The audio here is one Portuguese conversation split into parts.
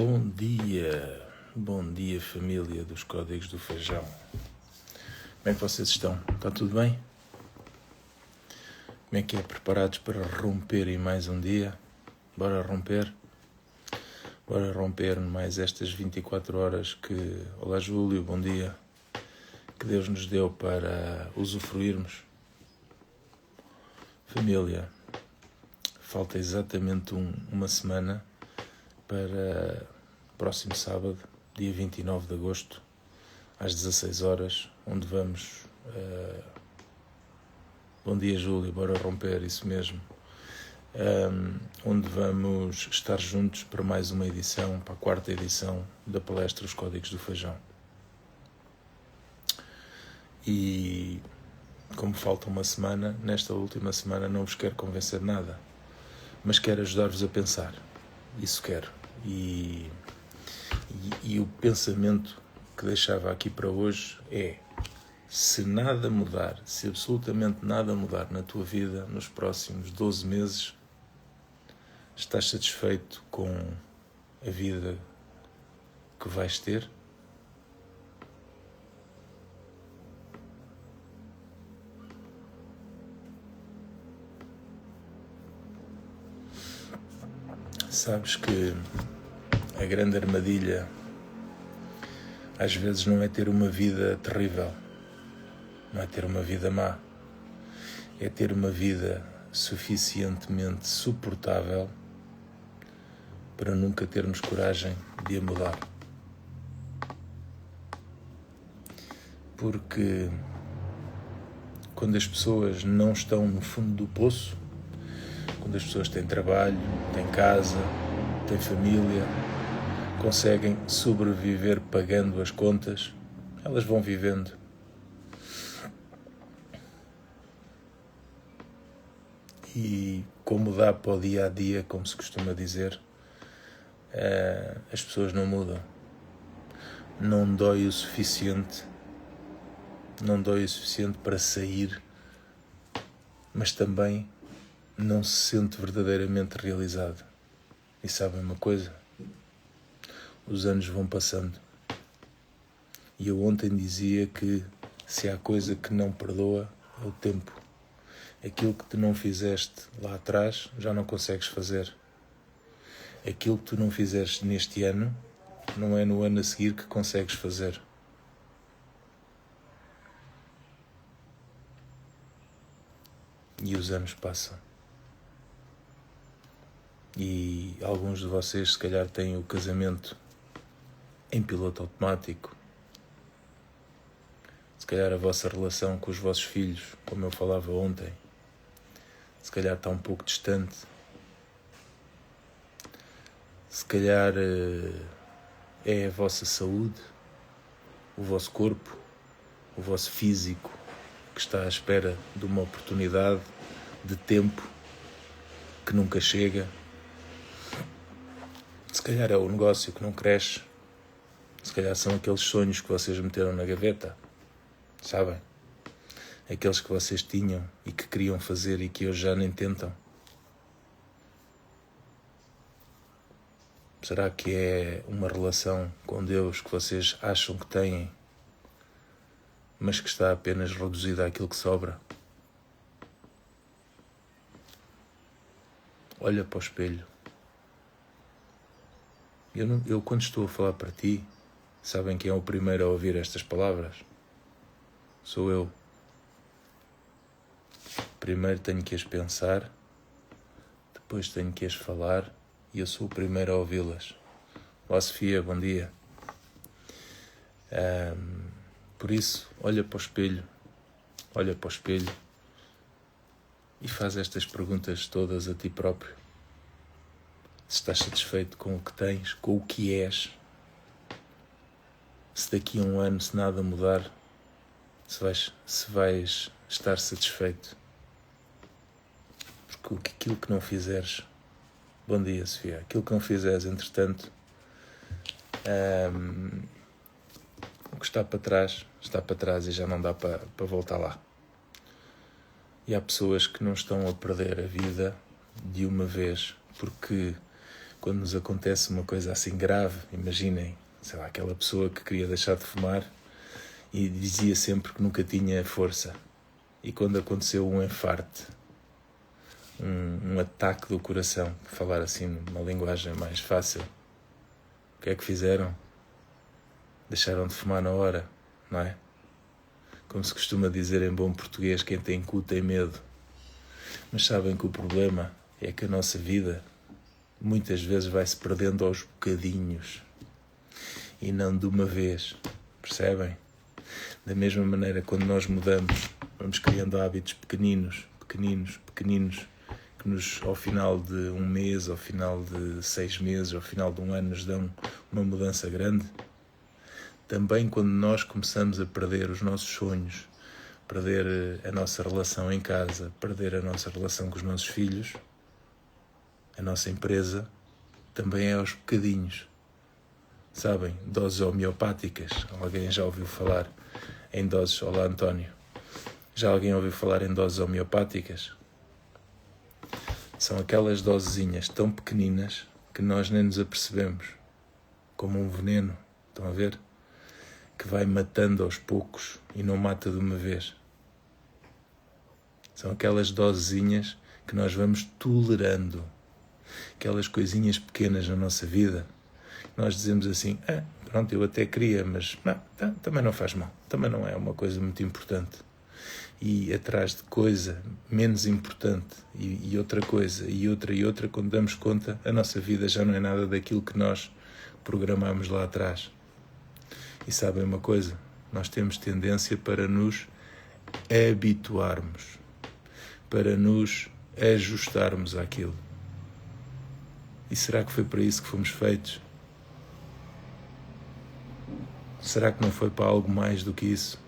Bom dia família dos Códigos do Feijão. Como é que vocês estão? Está tudo bem? Como é que é? Preparados para romperem mais um dia? Bora romper? Bora romper mais estas 24 horas que... Olá Júlio, bom dia. Que Deus nos deu para usufruirmos. Família, falta exatamente uma semana para próximo sábado, dia 29 de agosto, às 16 horas, onde vamos... Bom dia, Júlio, bora romper, isso mesmo. Onde vamos estar juntos para mais uma edição, para a quarta edição da palestra Os Códigos do Feijão. E como falta uma semana, nesta última semana não vos quero convencer de nada, mas quero ajudar-vos a pensar. Isso quero. E o pensamento que deixava aqui para hoje é: se nada mudar, se absolutamente nada mudar na tua vida nos próximos 12 meses, estás satisfeito com a vida que vais ter? Sabes que a grande armadilha às vezes não é ter uma vida terrível, não é ter uma vida má, é ter uma vida suficientemente suportável para nunca termos coragem de a mudar. Porque quando as pessoas não estão no fundo do poço, quando as pessoas têm trabalho, têm casa, têm família, conseguem sobreviver pagando as contas, elas vão vivendo. E como dá para o dia a dia, como se costuma dizer, as pessoas não mudam. Não dói o suficiente para sair, mas também não se sente verdadeiramente realizado. E sabem uma coisa? Os anos vão passando. E eu ontem dizia que se há coisa que não perdoa, é o tempo. Aquilo que tu não fizeste lá atrás, já não consegues fazer. Aquilo que tu não fizeste neste ano, não é no ano a seguir que consegues fazer. E os anos passam. E alguns de vocês se calhar têm o casamento em piloto automático. Se calhar a vossa relação com os vossos filhos, como eu falava ontem, se calhar está um pouco distante. Se calhar é a vossa saúde, o vosso corpo, o vosso físico que está à espera de uma oportunidade de tempo que nunca chega. Se calhar é o negócio que não cresce. Se calhar são aqueles sonhos que vocês meteram na gaveta, sabem? Aqueles que vocês tinham e que queriam fazer e que hoje já nem tentam. Será que é uma relação com Deus que vocês acham que têm, mas que está apenas reduzida àquilo que sobra? Olha para o espelho. Eu quando estou a falar para ti, sabem quem é o primeiro a ouvir estas palavras? Sou eu. Primeiro tenho que as pensar, depois tenho que as falar e eu sou o primeiro a ouvi-las. Olá Sofia, bom dia. Por isso, olha para o espelho e faz estas perguntas todas a ti próprio. Se estás satisfeito com o que tens, com o que és, se daqui a um ano, se nada mudar, se vais estar satisfeito. Porque aquilo que não fizeres, bom dia Sofia, aquilo que não fizeres, entretanto, o que está para trás e já não dá para voltar lá. E há pessoas que não estão a perder a vida de uma vez porque quando nos acontece uma coisa assim grave, imaginem, sei lá, aquela pessoa que queria deixar de fumar e dizia sempre que nunca tinha força. E quando aconteceu um infarte, um ataque do coração, para falar assim numa linguagem mais fácil, o que é que fizeram? Deixaram de fumar na hora, não é? Como se costuma dizer em bom português, quem tem cu tem medo. Mas sabem que o problema é que a nossa vida muitas vezes vai-se perdendo aos bocadinhos e não de uma vez, percebem? Da mesma maneira, quando nós mudamos, vamos criando hábitos pequeninos, que nos, ao final de um mês, ao final de 6 meses, ao final de um ano, nos dão uma mudança grande. Também quando nós começamos a perder os nossos sonhos, perder a nossa relação em casa, perder a nossa relação com os nossos filhos, a nossa empresa, também é aos bocadinhos. Sabem, doses homeopáticas. Alguém já ouviu falar em doses? Olá, António. Já alguém ouviu falar em doses homeopáticas? São aquelas dosezinhas tão pequeninas que nós nem nos apercebemos, como um veneno, estão a ver? Que vai matando aos poucos e não mata de uma vez. São aquelas dosezinhas que nós vamos tolerando, aquelas coisinhas pequenas na nossa vida, que nós dizemos assim, pronto, eu até queria, mas não, também não faz mal, também não é uma coisa muito importante. E atrás de coisa menos importante e outra coisa e outra, quando damos conta, a nossa vida já não é nada daquilo que nós programámos lá atrás. E sabem uma coisa? Nós temos tendência para nos habituarmos, para nos ajustarmos àquilo. E será que foi para isso que fomos feitos? Será que não foi para algo mais do que isso?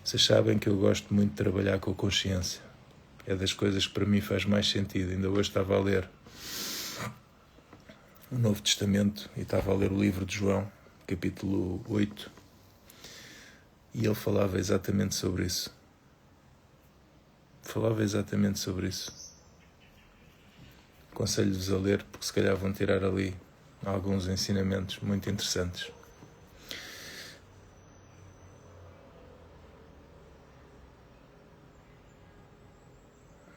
Vocês sabem que eu gosto muito de trabalhar com a consciência. É das coisas que para mim faz mais sentido. Ainda hoje estava a ler o Novo Testamento e estava a ler o livro de João, capítulo 8, e ele falava exatamente sobre isso. Aconselho-vos a ler, porque se calhar vão tirar ali alguns ensinamentos muito interessantes.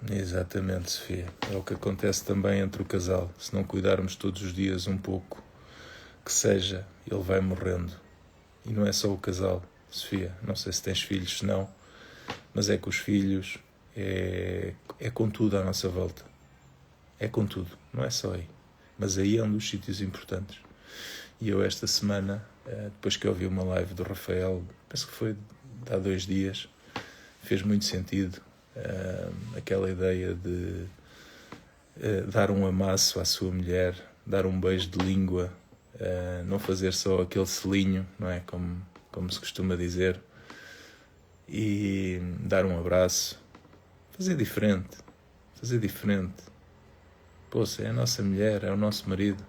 Exatamente, Sofia. É o que acontece também entre o casal. Se não cuidarmos todos os dias um pouco, que seja, ele vai morrendo. E não é só o casal, Sofia. Não sei se tens filhos, se não, mas é que os filhos é com tudo à nossa volta. É com tudo, não é só aí. Mas aí é um dos sítios importantes. E eu esta semana, depois que eu ouvi uma live do Rafael, penso que foi há 2 dias, fez muito sentido. Aquela ideia de dar um amasso à sua mulher, dar um beijo de língua, não fazer só aquele selinho, não é? Como se costuma dizer, e dar um abraço, fazer diferente. Poxa, é a nossa mulher, é o nosso marido.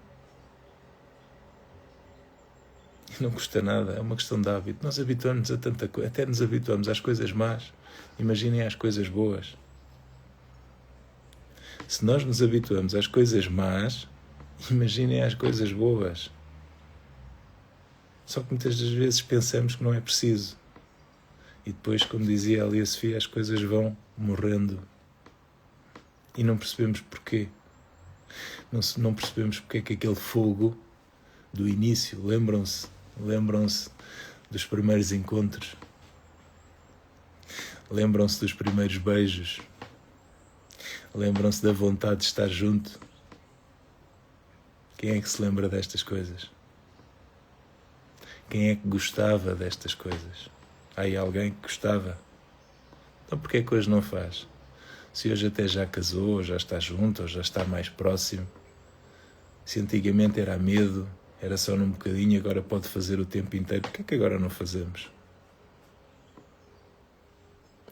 E não custa nada, é uma questão de hábito. Nós habituamos a tanta coisa, até nos habituamos às coisas más. Imaginem as coisas boas. Se nós nos habituamos às coisas más, imaginem as coisas boas. Só que muitas das vezes pensamos que não é preciso. E depois, como dizia ali a Sofia, as coisas vão morrendo. E não percebemos porquê. Não percebemos porque é que aquele fogo do início, lembram-se dos primeiros encontros, lembram-se dos primeiros beijos, lembram-se da vontade de estar junto. Quem é que se lembra destas coisas? Quem é que gostava destas coisas? Há aí alguém que gostava? Então porquê é que hoje não faz? Se hoje até já casou, ou já está junto, ou já está mais próximo. Se antigamente era a medo, era só num bocadinho, agora pode fazer o tempo inteiro. Porquê é que agora não fazemos?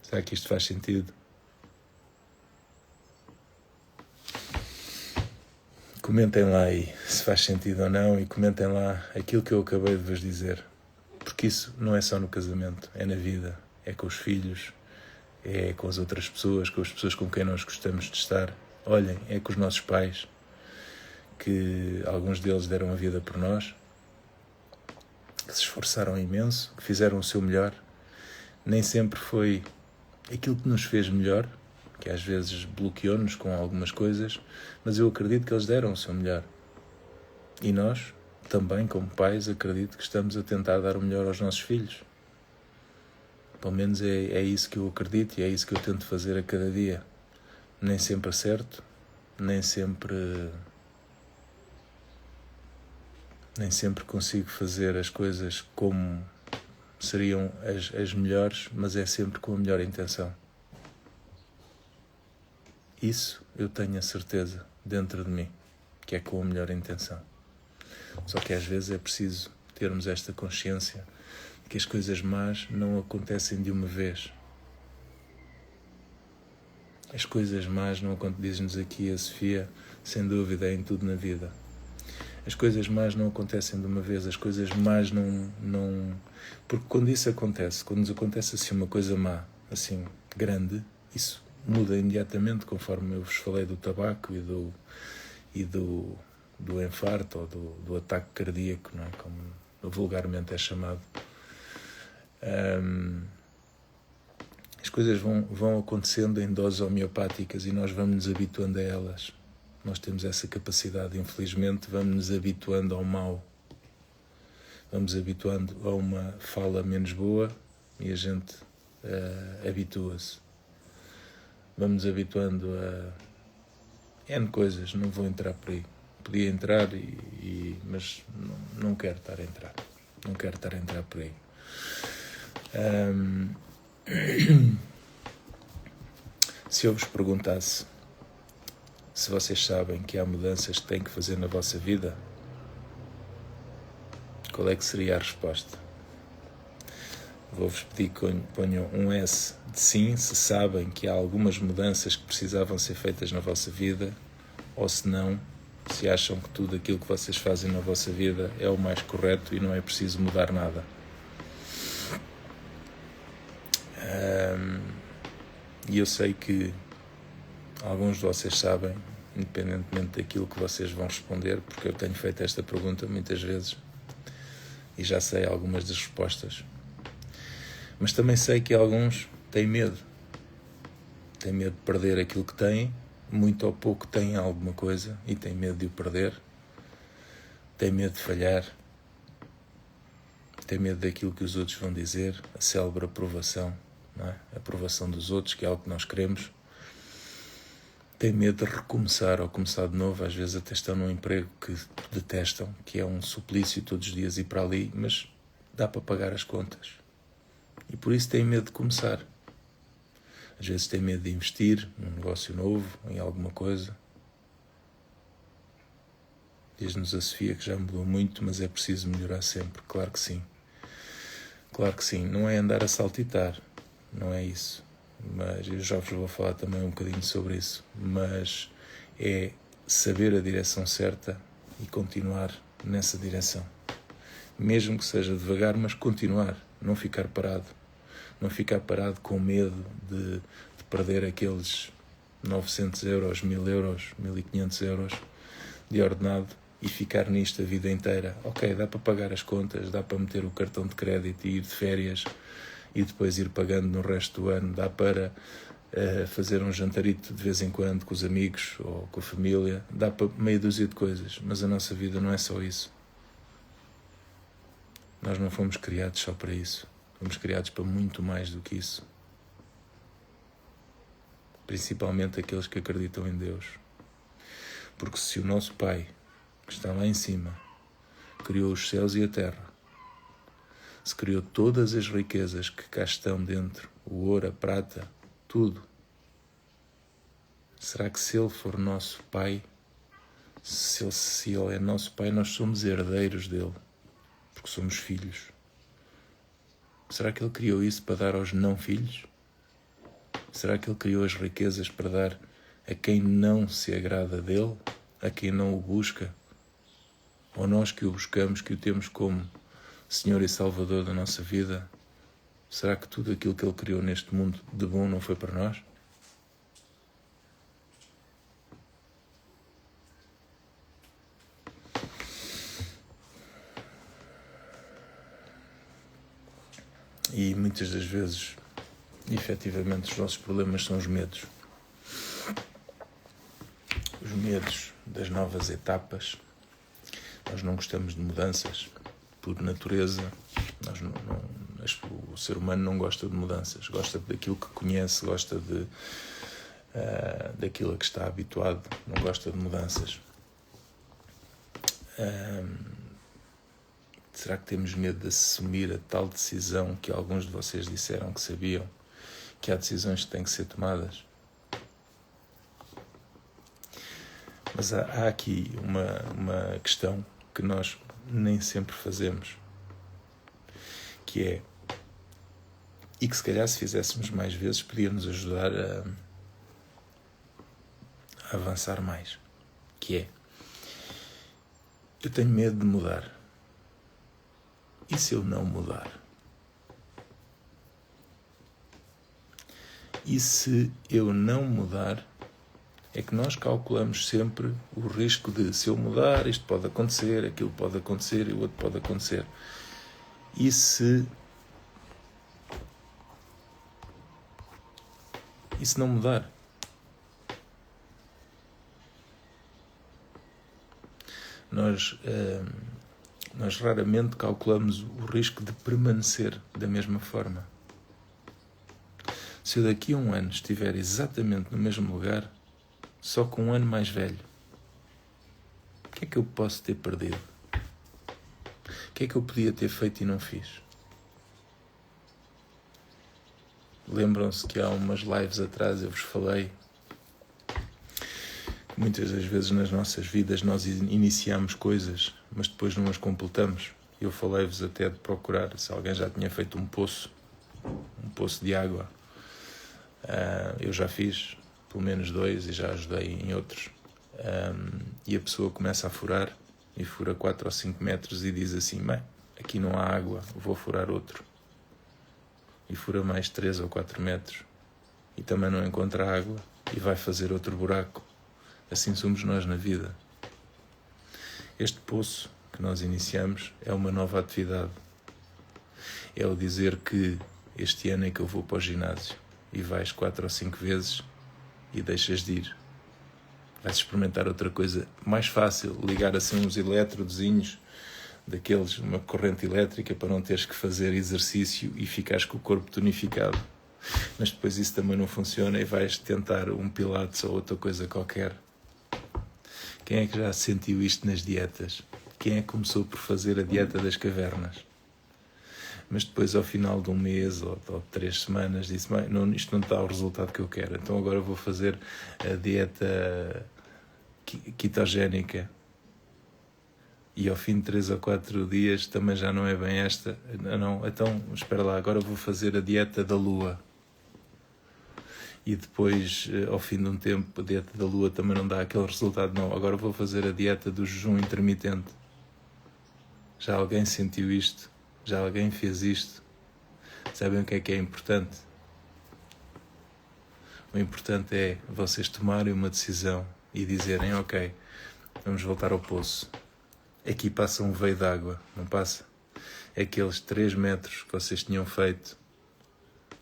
Será que isto faz sentido? Comentem lá aí se faz sentido ou não e comentem lá aquilo que eu acabei de vos dizer. Porque isso não é só no casamento, é na vida, é com os filhos, é com as outras pessoas, com as pessoas com quem nós gostamos de estar. Olhem, é com os nossos pais. que alguns deles deram a vida por nós, que se esforçaram imenso, que fizeram o seu melhor. Nem sempre foi aquilo que nos fez melhor, que às vezes bloqueou-nos com algumas coisas, mas eu acredito que eles deram o seu melhor. E nós, também como pais, acredito que estamos a tentar dar o melhor aos nossos filhos. Pelo menos é isso que eu acredito e é isso que eu tento fazer a cada dia. Nem sempre acerto, nem sempre consigo fazer as coisas como seriam as melhores, mas é sempre com a melhor intenção. Isso eu tenho a certeza dentro de mim, que é com a melhor intenção. Só que às vezes é preciso termos esta consciência de que as coisas más não acontecem de uma vez. As coisas más não acontecem, diz-nos aqui a Sofia, sem dúvida, é em tudo na vida. As coisas más não acontecem de uma vez, as coisas más não... Porque quando isso acontece, quando nos acontece assim uma coisa má, assim, grande, isso muda imediatamente, conforme eu vos falei do tabaco e do infarto ou do ataque cardíaco, não é? Como vulgarmente é chamado. As coisas vão acontecendo em doses homeopáticas e nós vamos nos habituando a elas. Nós temos essa capacidade, infelizmente, vamos nos habituando ao mal. Vamos habituando a uma fala menos boa e a gente habitua-se. Vamos nos habituando a N coisas, não vou entrar por aí. Podia entrar, mas não quero estar a entrar. Não quero estar a entrar por aí. Se eu vos perguntasse se vocês sabem que há mudanças que têm que fazer na vossa vida, qual é que seria a resposta? Vou-vos pedir que ponham um S de sim, se sabem que há algumas mudanças que precisavam ser feitas na vossa vida, ou se não, se acham que tudo aquilo que vocês fazem na vossa vida é o mais correto e não é preciso mudar nada. E eu sei que alguns de vocês sabem, independentemente daquilo que vocês vão responder, porque eu tenho feito esta pergunta muitas vezes e já sei algumas das respostas. Mas também sei que alguns têm medo. Têm medo de perder aquilo que têm, muito ou pouco têm alguma coisa e têm medo de o perder. Têm medo de falhar. Têm medo daquilo que os outros vão dizer, a célebre aprovação, não é? A aprovação dos outros, que é algo que nós queremos. Têm medo de recomeçar ou começar de novo, às vezes até estão num emprego que detestam, que é um suplício todos os dias ir para ali, mas dá para pagar as contas. E por isso têm medo de começar. Às vezes têm medo de investir num negócio novo, em alguma coisa. Diz-nos a Sofia que já mudou muito, mas é preciso melhorar sempre. Claro que sim. Claro que sim. Não é andar a saltitar, não é isso. Mas eu já vos vou falar também um bocadinho sobre isso. Mas é saber a direção certa e continuar nessa direção. Mesmo que seja devagar, mas continuar. Não ficar parado. Não ficar parado com medo de perder aqueles 900 euros, 1000 euros, 1500 euros de ordenado e ficar nisto a vida inteira. Ok, dá para pagar as contas, dá para meter o cartão de crédito e ir de férias e depois ir pagando no resto do ano. Dá para fazer um jantarito de vez em quando com os amigos ou com a família. Dá para meia dúzia de coisas, mas a nossa vida não é só isso. Nós não fomos criados só para isso. Fomos criados para muito mais do que isso. Principalmente aqueles que acreditam em Deus. Porque se o nosso Pai, que está lá em cima, criou os céus e a terra, se criou todas as riquezas que cá estão dentro, o ouro, a prata, tudo, será que se Ele for nosso Pai, se Ele é nosso Pai, nós somos herdeiros dEle, porque somos filhos? Será que Ele criou isso para dar aos não filhos? Será que Ele criou as riquezas para dar a quem não se agrada dEle, a quem não o busca? Ou nós que o buscamos, que o temos como Senhor e Salvador da nossa vida, será que tudo aquilo que Ele criou neste mundo de bom não foi para nós? E muitas das vezes, efetivamente, os nossos problemas são os medos. Os medos das novas etapas. Nós não gostamos de mudanças por natureza. O ser humano não gosta de mudanças. Gosta daquilo que conhece, gosta daquilo a que está habituado. Não gosta de mudanças. Será que temos medo de assumir a tal decisão que alguns de vocês disseram que sabiam? Que há decisões que têm que ser tomadas? Mas há aqui uma questão que nós nem sempre fazemos, que é, e que se calhar se fizéssemos mais vezes podia nos ajudar a avançar mais, que é, eu tenho medo de mudar. E se eu não mudar? E se eu não mudar, é que nós calculamos sempre o risco de, se eu mudar, isto pode acontecer, aquilo pode acontecer e o outro pode acontecer. E se não mudar? Nós raramente calculamos o risco de permanecer da mesma forma. Se eu daqui a um ano estiver exatamente no mesmo lugar, só com um ano mais velho, o que é que eu posso ter perdido? O que é que eu podia ter feito e não fiz? Lembram-se que há umas lives atrás eu vos falei que muitas das vezes nas nossas vidas nós iniciamos coisas, mas depois não as completamos. Eu falei-vos até de procurar se alguém já tinha feito um poço de água. Eu já fiz pelo menos 2 e já ajudei em outros. E a pessoa começa a furar e fura 4 ou 5 metros e diz assim, bem, aqui não há água, vou furar outro. E fura mais 3 ou 4 metros e também não encontra água e vai fazer outro buraco. Assim somos nós na vida. Este poço que nós iniciamos é uma nova atividade. É o dizer que este ano é que eu vou para o ginásio e vais 4 ou 5 vezes e deixas de ir. Vais experimentar outra coisa mais fácil, ligar assim uns eletrodozinhos daqueles, uma corrente elétrica para não teres que fazer exercício e ficares com o corpo tonificado. Mas depois isso também não funciona e vais tentar um pilates ou outra coisa qualquer. Quem é que já sentiu isto nas dietas? Quem é que começou por fazer a dieta das cavernas? Mas depois ao final de um mês ou de 3 semanas disse, bem, isto não está o resultado que eu quero, então agora vou fazer a dieta ketogénica. E ao fim de 3 ou 4 dias também já não é bem esta. Não, então, espera lá, agora vou fazer a dieta da lua. E depois, ao fim de um tempo, a dieta da lua também não dá aquele resultado. Não, agora vou fazer a dieta do jejum intermitente. Já alguém sentiu isto? Já alguém fez isto? Sabem o que é importante? O importante é vocês tomarem uma decisão e dizerem, ok, vamos voltar ao poço. Aqui passa um veio de água, não passa? Aqueles 3 metros que vocês tinham feito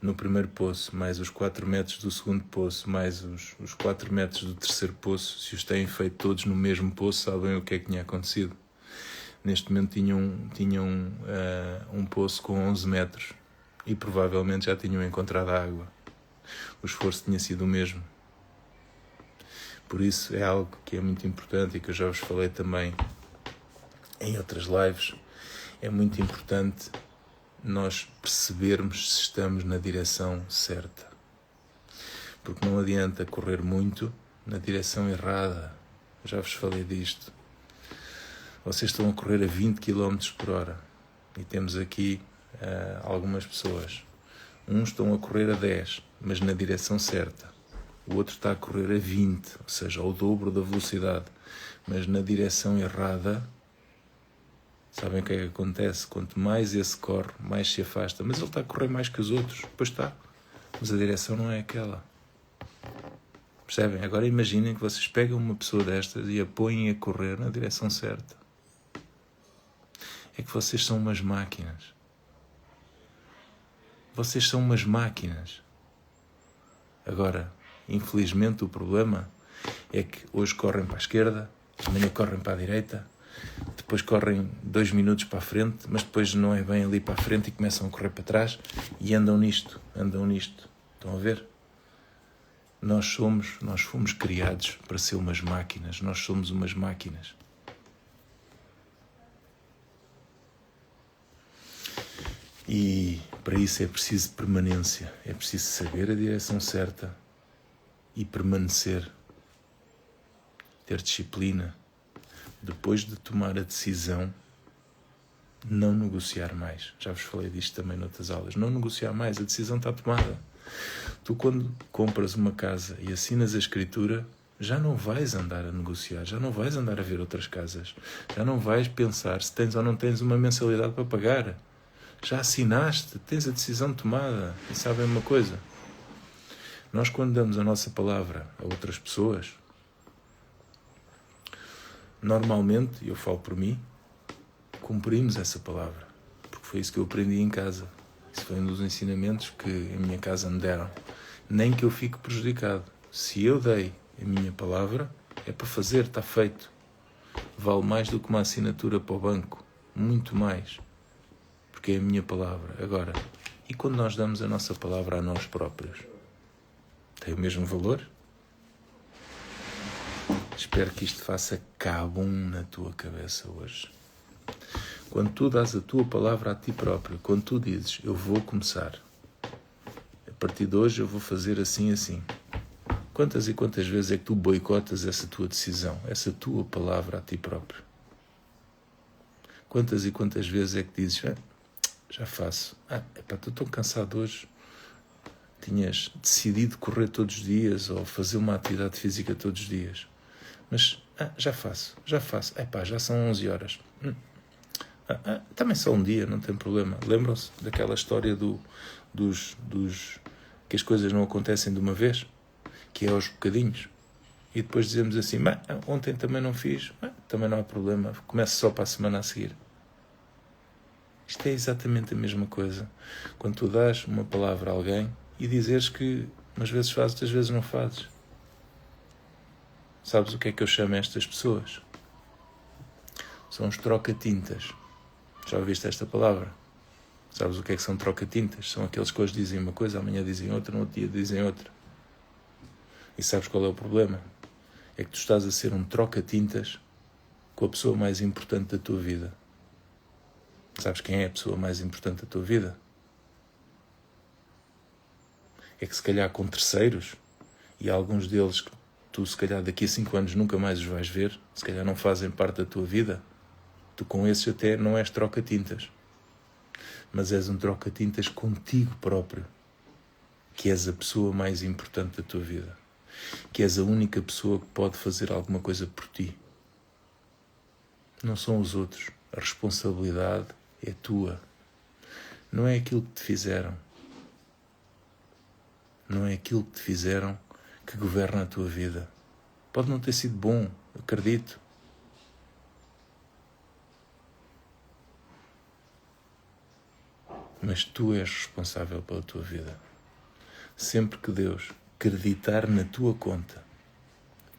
no primeiro poço, mais os 4 metros do segundo poço, mais os 4 metros do terceiro poço, se os têm feito todos no mesmo poço, sabem o que é que tinha acontecido. Neste momento tinham um poço com 11 metros e provavelmente já tinham encontrado a água. O esforço tinha sido o mesmo. Por isso é algo que é muito importante e que eu já vos falei também em outras lives. É muito importante nós percebermos se estamos na direção certa. Porque não adianta correr muito na direção errada. Eu já vos falei disto. Vocês estão a correr a 20 km por hora e temos aqui algumas pessoas. Uns estão a correr a 10, mas na direção certa. O outro está a correr a 20, ou seja, ao dobro da velocidade, mas na direção errada. Sabem o que é que acontece? Quanto mais esse corre, mais se afasta. Mas ele está a correr mais que os outros. Pois está. Mas a direção não é aquela. Percebem? Agora imaginem que vocês pegam uma pessoa destas e a põem a correr na direção certa. É que vocês são umas máquinas. Vocês são umas máquinas. Agora, infelizmente, o problema é que hoje correm para a esquerda, amanhã correm para a direita, depois correm 2 minutos para a frente, mas depois não é bem ali para a frente e começam a correr para trás e andam nisto. Estão a ver? Nós fomos criados para ser umas máquinas. Nós somos umas máquinas. E para isso é preciso permanência. É preciso saber a direção certa e permanecer. Ter disciplina. Depois de tomar a decisão, não negociar mais. Já vos falei disto também noutras aulas. Não negociar mais, a decisão está tomada. Tu, quando compras uma casa e assinas a escritura, já não vais andar a negociar, já não vais andar a ver outras casas, já não vais pensar se tens ou não tens uma mensalidade para pagar. Já assinaste, tens a decisão tomada. E sabem uma coisa? Nós, quando damos a nossa palavra a outras pessoas, normalmente, eu falo por mim, cumprimos essa palavra. Porque foi isso que eu aprendi em casa. Isso foi um dos ensinamentos que em minha casa me deram. Nem que eu fique prejudicado. Se eu dei a minha palavra, é para fazer, está feito. Vale mais do que uma assinatura para o banco. Muito mais. Porque é a minha palavra. Agora, e quando nós damos a nossa palavra a nós próprios? Tem o mesmo valor? Espero que isto faça cabum na tua cabeça hoje. Quando tu dás a tua palavra a ti próprio, quando tu dizes, eu vou começar, a partir de hoje eu vou fazer assim, assim. Quantas e quantas vezes é que tu boicotas essa tua decisão, essa tua palavra a ti próprio? Quantas e quantas vezes é que dizes, já faço, estou tão cansado hoje, tinhas decidido correr todos os dias ou fazer uma atividade física todos os dias, mas já faço, já são 11 horas. Também só um dia, não tem problema. Lembram-se daquela história dos que as coisas não acontecem de uma vez, que é aos bocadinhos, e depois dizemos assim, ontem também não fiz, também não há problema, começo só para a semana a seguir. Isto é exatamente a mesma coisa quando tu dás uma palavra a alguém e dizeres que umas vezes fazes, outras vezes não fazes. Sabes o que é que eu chamo a estas pessoas? São os troca-tintas. Já ouviste esta palavra? Sabes o que é que são troca-tintas? São aqueles que hoje dizem uma coisa, amanhã dizem outra, no outro dia dizem outra. E sabes qual é o problema? É que tu estás a ser um troca-tintas com a pessoa mais importante da tua vida. Sabes quem é a pessoa mais importante da tua vida? É que se calhar com terceiros, e alguns deles que tu se calhar daqui a 5 anos nunca mais os vais ver, se calhar não fazem parte da tua vida, tu com esses até não és troca-tintas, mas és um troca-tintas contigo próprio, que és a pessoa mais importante da tua vida, que és a única pessoa que pode fazer alguma coisa por ti. Não são os outros. A responsabilidade é tua. Não é aquilo que te fizeram. Não é aquilo que te fizeram que governa a tua vida. Pode não ter sido bom, acredito. Mas tu és responsável pela tua vida. Sempre que Deus acreditar na tua conta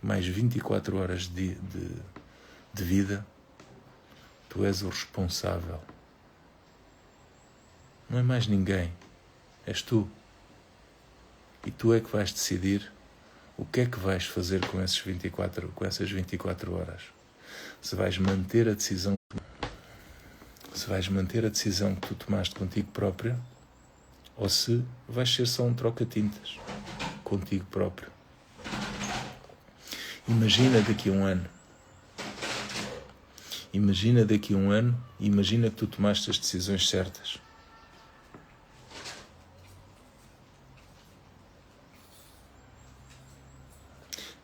mais 24 horas de vida, tu és o responsável. Não é mais ninguém. És tu. E tu é que vais decidir o que é que vais fazer com essas 24 horas. Se vais manter a decisão que tu tomaste contigo próprio, ou se vais ser só um troca-tintas contigo próprio. Imagina daqui a um ano. Imagina que tu tomaste as decisões certas.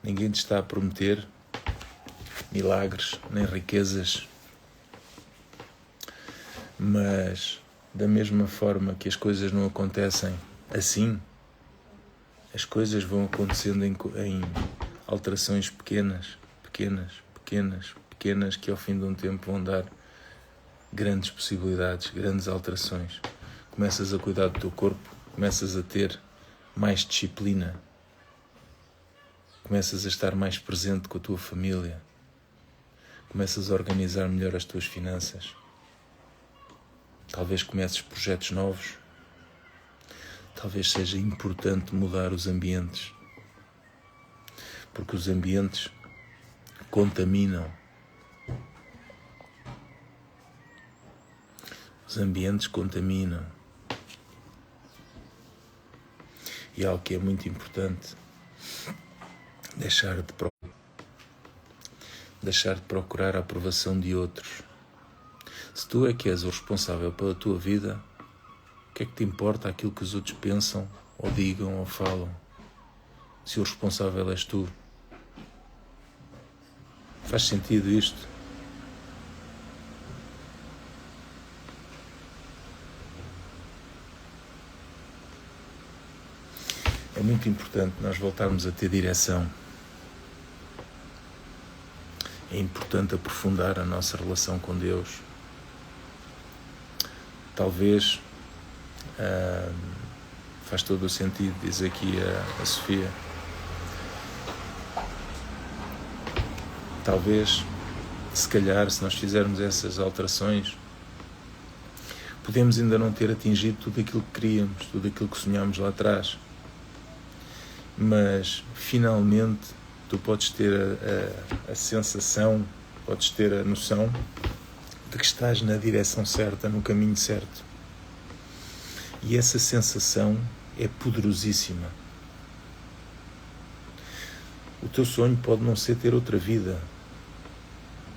Ninguém te está a prometer milagres nem riquezas, mas da mesma forma que as coisas não acontecem assim, as coisas vão acontecendo em alterações pequenas, que ao fim de um tempo vão dar grandes possibilidades, grandes alterações. começas a cuidar do teu corpo, começas a ter mais disciplina, começas a estar mais presente com a tua família, começas a organizar melhor as tuas finanças, talvez comeces projetos novos, talvez seja importante mudar os ambientes, porque os ambientes contaminam. Os ambientes contaminam. E algo que é muito importante, deixar de procurar a aprovação de outros. Se tu é que és o responsável pela tua vida, o que é que te importa aquilo que os outros pensam, ou digam, ou falam? Se o responsável és tu. Faz sentido isto? É muito importante nós voltarmos a ter direção. É importante aprofundar a nossa relação com Deus. Talvez, faz todo o sentido, diz aqui a Sofia, talvez, se calhar, se nós fizermos essas alterações, podemos ainda não ter atingido tudo aquilo que queríamos, tudo aquilo que sonhámos lá atrás. Mas, finalmente, tu podes ter a sensação, podes ter a noção de que estás na direção certa, no caminho certo. E essa sensação é poderosíssima. O teu sonho pode não ser ter outra vida.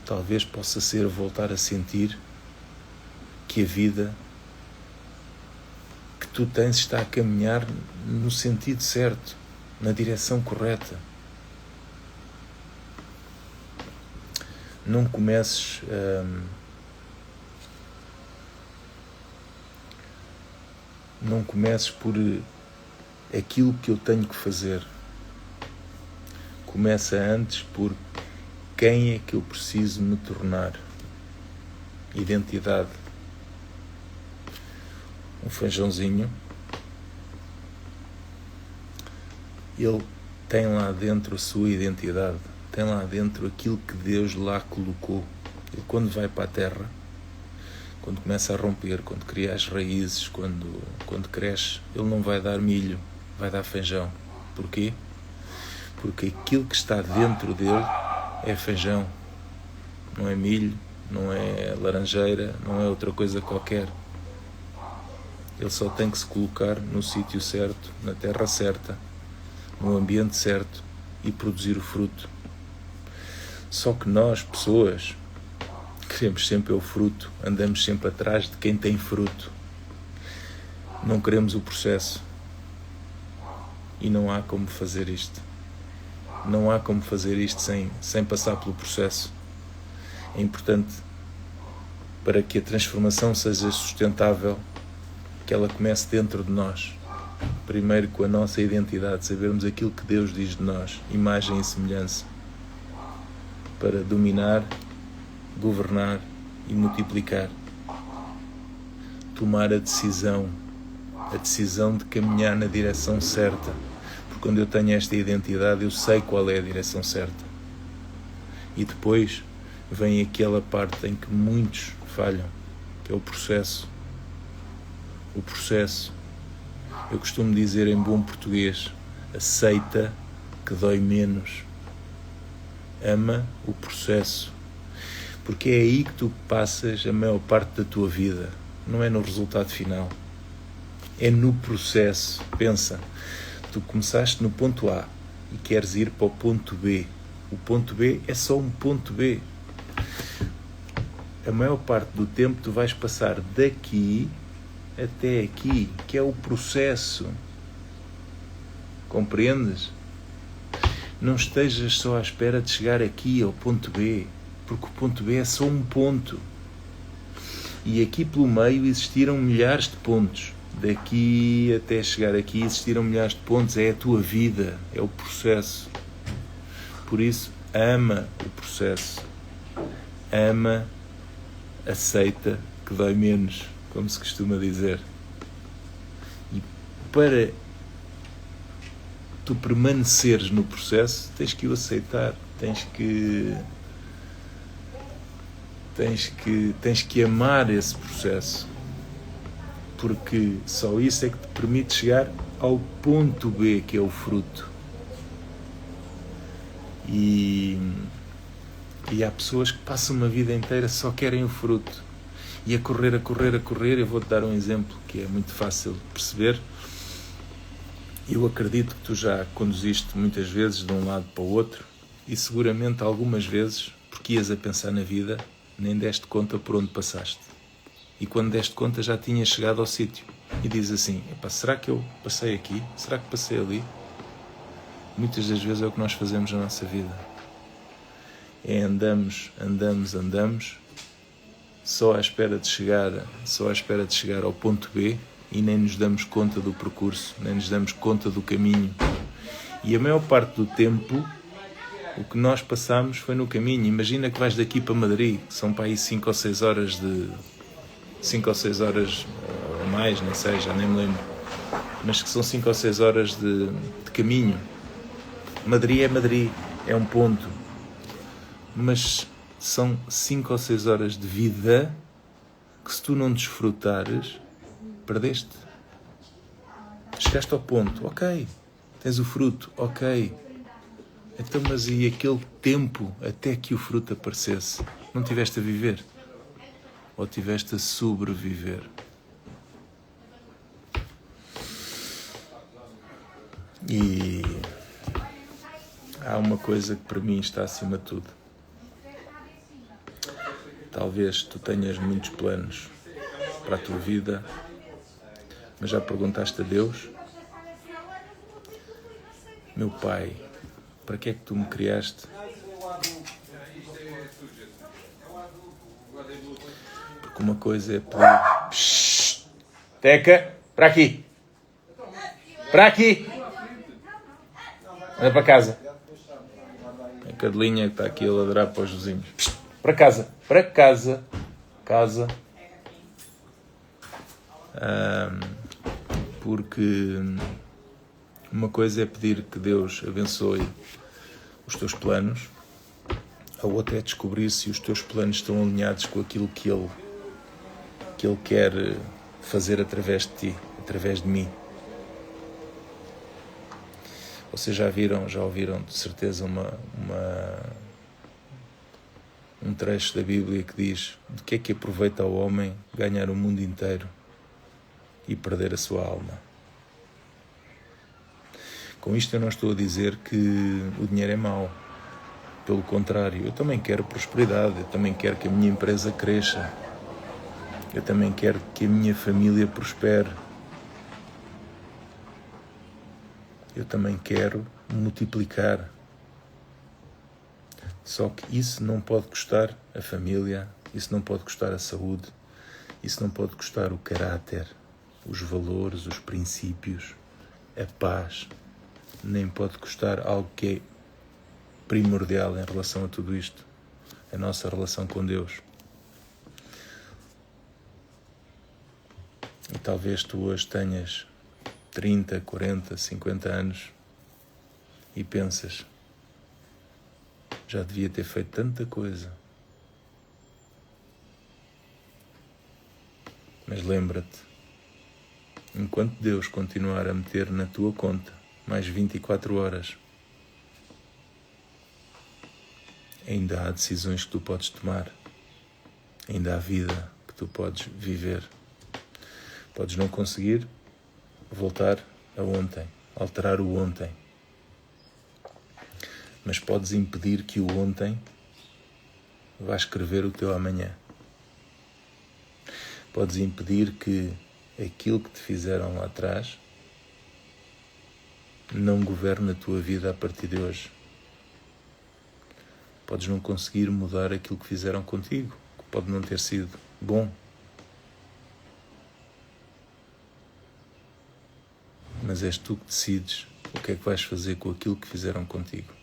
Talvez possa ser voltar a sentir que a vida que tu tens está a caminhar no sentido certo, na direção correta. Não comeces por aquilo que eu tenho que fazer. Começa antes por quem é que eu preciso me tornar. Identidade. Um feijãozinho, ele tem lá dentro a sua identidade, tem lá dentro aquilo que Deus lá colocou. Ele, quando vai para a terra, quando começa a romper, quando cria as raízes, quando cresce, ele não vai dar milho, vai dar feijão. Porquê? Porque aquilo que está dentro dele é feijão, não é milho, não é laranjeira, não é outra coisa qualquer. Ele só tem que se colocar no sítio certo, na terra certa, no ambiente certo e produzir o fruto. Só que nós, pessoas, queremos sempre o fruto, andamos sempre atrás de quem tem fruto. Não queremos o processo. E não há como fazer isto. Não há como fazer isto sem passar pelo processo. É importante, para que a transformação seja sustentável, que ela comece dentro de nós. Primeiro com a nossa identidade, sabermos aquilo que Deus diz de nós, imagem e semelhança, para dominar, governar e multiplicar. Tomar a decisão de caminhar na direção certa, porque quando eu tenho esta identidade eu sei qual é a direção certa. E depois vem aquela parte em que muitos falham, que é o processo. O processo. Eu costumo dizer em bom português, aceita que dói menos. Ama o processo. Porque é aí que tu passas a maior parte da tua vida. Não é no resultado final. É no processo. Pensa, tu começaste no ponto A e queres ir para o ponto B. O ponto B é só um ponto B. A maior parte do tempo tu vais passar daqui até aqui, que é o processo. Compreendes? Não estejas só à espera de chegar aqui ao ponto B, porque o ponto B é só um ponto. E aqui pelo meio existiram milhares de pontos. Daqui até chegar aqui existiram milhares de pontos. É a tua vida, é o processo. Por isso, ama o processo. Ama, aceita que dói menos, como se costuma dizer. para tu permaneceres no processo, tens que o aceitar, tens que amar esse processo, porque só isso é que te permite chegar ao ponto B, que é o fruto. E há pessoas que passam uma vida inteira só querem o fruto, e a correr. Eu vou-te dar um exemplo que é muito fácil de perceber. Eu acredito que tu já conduziste muitas vezes de um lado para o outro, e seguramente algumas vezes, porque ias a pensar na vida, nem deste conta por onde passaste. E quando deste conta já tinhas chegado ao sítio. E dizes assim, será que eu passei aqui? Será que passei ali? Muitas das vezes é o que nós fazemos na nossa vida. Andamos, só à espera de chegar ao ponto B, e nem nos damos conta do percurso, nem nos damos conta do caminho. E a maior parte do tempo, o que nós passamos foi no caminho. Imagina que vais daqui para Madrid, que são para aí 5 ou 6 horas ou mais, nem sei, já nem me lembro, mas que são 5 ou 6 horas de caminho. Madrid, é um ponto, mas são 5 ou 6 horas de vida que, se tu não desfrutares, perdeste. Chegaste ao ponto, ok, tens o fruto, ok, então, mas e aquele tempo até que o fruto aparecesse? Não tiveste a viver? Ou tiveste a sobreviver? E há uma coisa que para mim está acima de tudo. Talvez tu tenhas muitos planos para a tua vida, mas já perguntaste a Deus? Meu Pai, para que é que tu me criaste? Porque uma coisa é pedir... Teca, para aqui! Para aqui! Anda para casa. A cadelinha que está aqui a ladrar para os vizinhos. Para casa. Casa. Porque uma coisa é pedir que Deus abençoe os teus planos, a outra é descobrir se os teus planos estão alinhados com aquilo que Ele quer fazer através de ti, através de mim. Vocês já ouviram de certeza um trecho da Bíblia que diz: de que é que aproveita ao homem ganhar o mundo inteiro e perder a sua alma? Com isto eu não estou a dizer que o dinheiro é mau. Pelo contrário, eu também quero prosperidade, eu também quero que a minha empresa cresça, eu também quero que a minha família prospere. Eu também quero multiplicar. Só que isso não pode custar a família, isso não pode custar a saúde, isso não pode custar o caráter, os valores, os princípios, a paz. Nem pode custar algo que é primordial em relação a tudo isto, a nossa relação com Deus. E talvez tu hoje tenhas 30, 40, 50 anos e pensas: já devia ter feito tanta coisa. Mas lembra-te, enquanto Deus continuar a meter na tua conta mais 24 horas, ainda há decisões que tu podes tomar, ainda há vida que tu podes viver. Podes não conseguir voltar a ontem, alterar o ontem, mas podes impedir que o ontem vá escrever o teu amanhã. Podes impedir que aquilo que te fizeram lá atrás não governe a tua vida a partir de hoje. Podes não conseguir mudar aquilo que fizeram contigo, que pode não ter sido bom. Mas és tu que decides o que é que vais fazer com aquilo que fizeram contigo.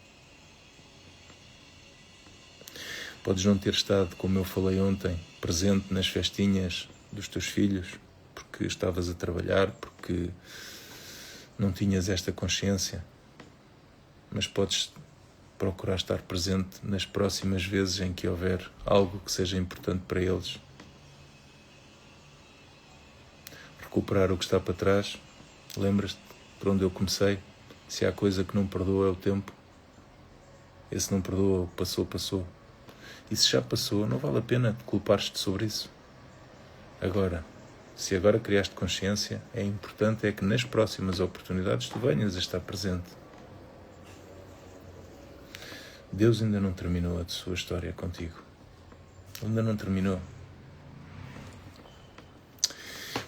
Podes não ter estado, como eu falei ontem, presente nas festinhas dos teus filhos, porque estavas a trabalhar, porque não tinhas esta consciência, mas podes procurar estar presente nas próximas vezes em que houver algo que seja importante para eles. Recuperar o que está para trás. Lembras-te por onde eu comecei? Se há coisa que não perdoa é o tempo. Esse não perdoa, passou. E se já passou, não vale a pena culpar-te sobre isso. Agora, se agora criaste consciência, é importante é que nas próximas oportunidades tu venhas a estar presente. Deus ainda não terminou a sua história contigo. Ainda não terminou.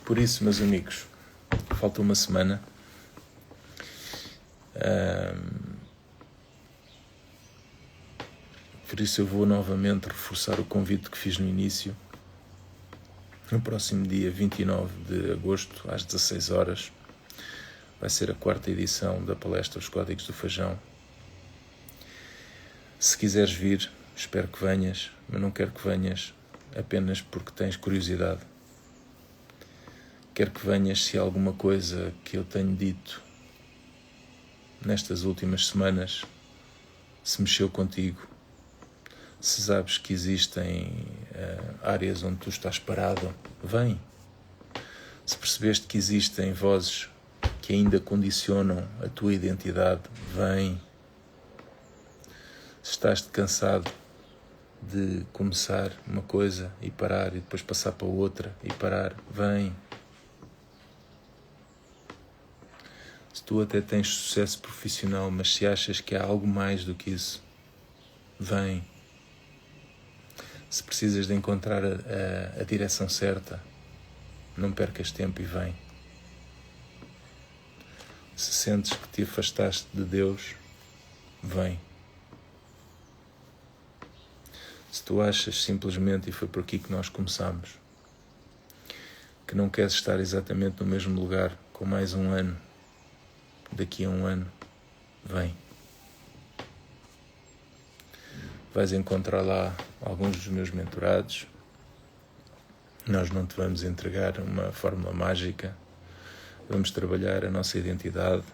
Por isso, meus amigos, falta uma semana. Por isso eu vou novamente reforçar o convite que fiz no início. No próximo dia 29 de agosto, às 16 horas, vai ser a 4ª edição da palestra Os Códigos do Feijão. Se quiseres vir, espero que venhas, mas não quero que venhas apenas porque tens curiosidade. Quero que venhas se alguma coisa que eu tenho dito nestas últimas semanas se mexeu contigo. Se sabes que existem áreas onde tu estás parado, vem. Se percebeste que existem vozes que ainda condicionam a tua identidade, vem. Se estás cansado de começar uma coisa e parar e depois passar para outra e parar, vem. Se tu até tens sucesso profissional, mas se achas que há algo mais do que isso, vem. Se precisas de encontrar a direção certa, não percas tempo e vem. Se sentes que te afastaste de Deus, vem. Se tu achas simplesmente, e foi por aqui que nós começamos, que não queres estar exatamente no mesmo lugar com mais um ano, daqui a um ano, vem. Vais encontrar lá alguns dos meus mentorados. Nós não te vamos entregar uma fórmula mágica. Vamos trabalhar a nossa identidade,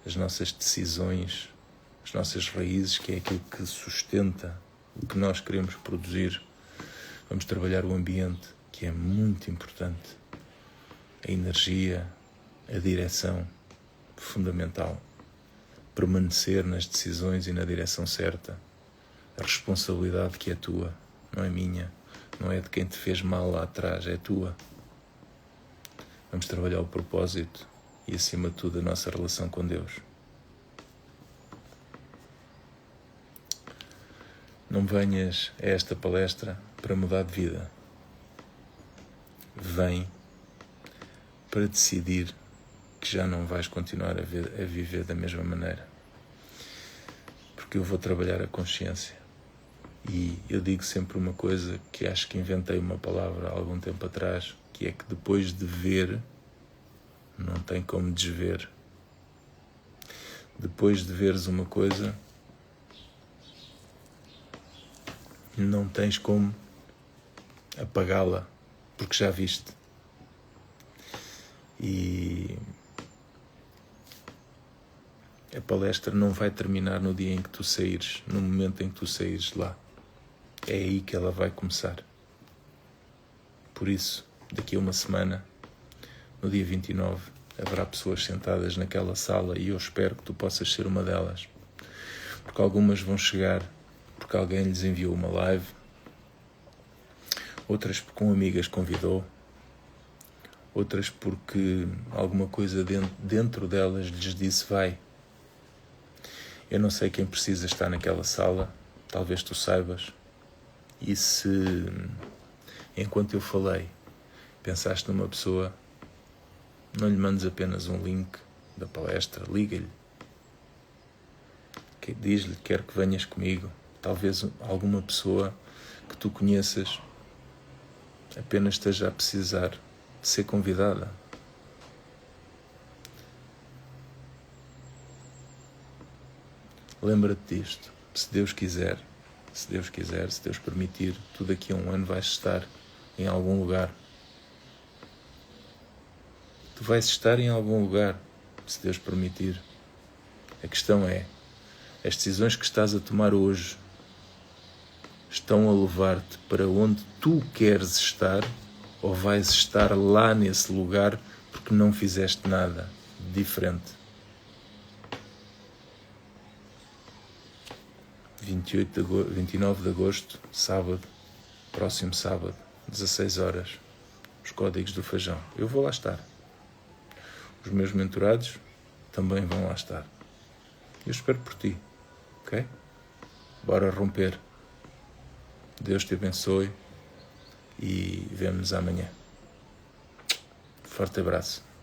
as nossas decisões, as nossas raízes, que é aquilo que sustenta o que nós queremos produzir. Vamos trabalhar o ambiente, que é muito importante. A energia, a direção, fundamental. Permanecer nas decisões e na direção certa. A responsabilidade que é tua, não é minha, não é de quem te fez mal lá atrás, é tua. Vamos trabalhar o propósito e, acima de tudo, a nossa relação com Deus. Não venhas a esta palestra para mudar de vida. Vem para decidir que já não vais continuar a viver da mesma maneira. Porque eu vou trabalhar a consciência. E eu digo sempre uma coisa que acho que inventei uma palavra há algum tempo atrás, que é que depois de ver, não tem como desver. Depois de veres uma coisa, não tens como apagá-la, porque já viste. E a palestra não vai terminar no dia em que tu saíres, no momento em que tu saíres de lá. É aí que ela vai começar. Por isso, daqui a uma semana, no dia 29, haverá pessoas sentadas naquela sala e eu espero que tu possas ser uma delas. Porque algumas vão chegar porque alguém lhes enviou uma live, outras porque um amigo as convidou, outras porque alguma coisa dentro delas lhes disse vai. Eu não sei quem precisa estar naquela sala, talvez tu saibas. E se, enquanto eu falei, pensaste numa pessoa, não lhe mandes apenas um link da palestra, liga-lhe. Diz-lhe que quero que venhas comigo. Talvez alguma pessoa que tu conheças apenas esteja a precisar de ser convidada. Lembra-te disto. Se Deus quiser, se Deus permitir, tu daqui a um ano vais estar em algum lugar. Tu vais estar em algum lugar. se Deus permitir. A questão é, as decisões que estás a tomar hoje estão a levar-te para onde tu queres estar, ou vais estar lá nesse lugar porque não fizeste nada diferente? 29 de agosto, sábado, próximo sábado, 16 horas, os Códigos do Feijão. Eu vou lá estar. Os meus mentorados também vão lá estar. Eu espero por ti, ok? Bora romper. Deus te abençoe e vemo-nos amanhã. Forte abraço.